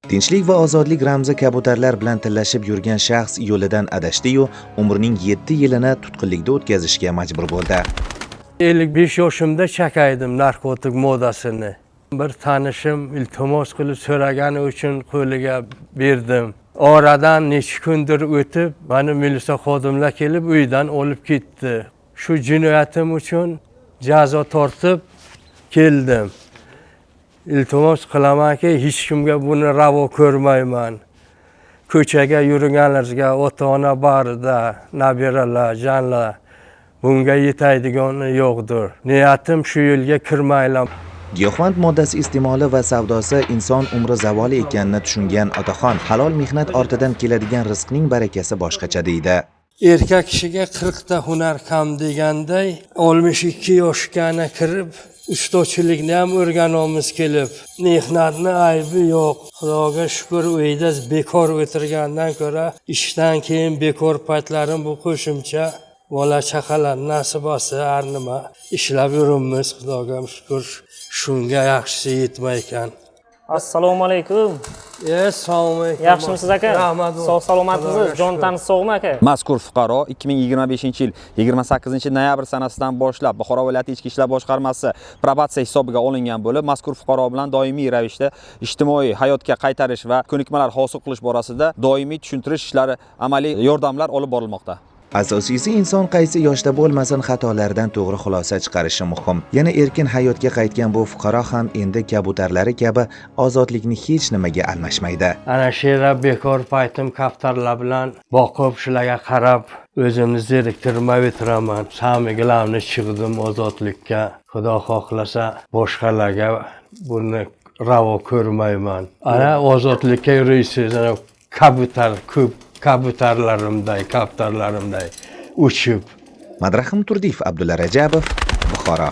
Tinchlik va ozodlik ramzi kabutarlar bilan tillashib yurgan shaxs yo'lidan adashdi-yu, umrining 7 yilini tutqunlikda o'tkazishga majbur bo'ldi. 55 yoshimda chakaydim narkotik modasini. Bir tanishim iltimos qilib so'ragani uchun qo'liga berdim. Oradan necha kundir o'tib, meni militsiya xodimlar kelib uydan olib ketdi. Shu jinoyatim uchun jazo tortib keldim. Iltimos qilamanki, hech kimga buni ravo ko'rmayman. Ko'chaga yurganlarga ota-ona barida, nabiralar, janlar bunga yetaydigani yo'qdir. Niyatim shu yo'lga kirmayman. Giyohvand moddasi iste'moli va savdosi inson umri zavoli ekanini tushungan otaxon halol mehnat ortidan keladigan rizqning barakasi boshqacha deydi. Erkak kishiga 40 ta hunar kam deganday 62 yoshgana kirib ustochilikni ham o'rganamiz kelib. Mehnatni aybi yo'q. Xudoga shukr, uyda bekor o'tirgandan ko'ra ishdan keyin bekor paytlarim bu qo'shimcha bola chaqalar nasibasi har nima ishlab yuribmiz. Xudoga shukr, shunga yaxshisi yetmay ekan. Assalomu alaykum. Assalomu alaykum. Yaxshimisiz aka? Sog' salomatmisiz? Jon tani sog'mi aka? Mazkur fuqaro 2025-yil 28-noyabr sanasidan boshlab Buxoro viloyati ichki ishlar boshqarmasi probatsiya hisobiga olingan bo'lib, mazkur fuqaro bilan doimiy ravishda ijtimoiy hayotga qaytarish va ko'nikmalar hosil qilish borasida doimiy tushuntirish ishlari, amaliy yordamlar olib borilmoqda. Asosiysi inson qaysi yoshda bo'lmasin xatolardan to'g'ri xulosa chiqarishi muhim. Yana erkin hayotga qaytgan bu fuqaro ham endi kabutarlari kabi ozodlikni hech nimaga almashmaydi. Ana shu yerda bekor paytim kaptarlar bilan boqib, shularga qarab o'zimni zeriktirmay o'tiraman. Samigilarni chiqdim ozodlikka. Xudo xohlasa boshqalarga buni ravo ko'rmayman. Ana ozodlikka yurisiz, ana kabutar ko'p kaptarlarimday uchib. Madrahim Turdiyev, Abdulla Rajabov, Buxoro.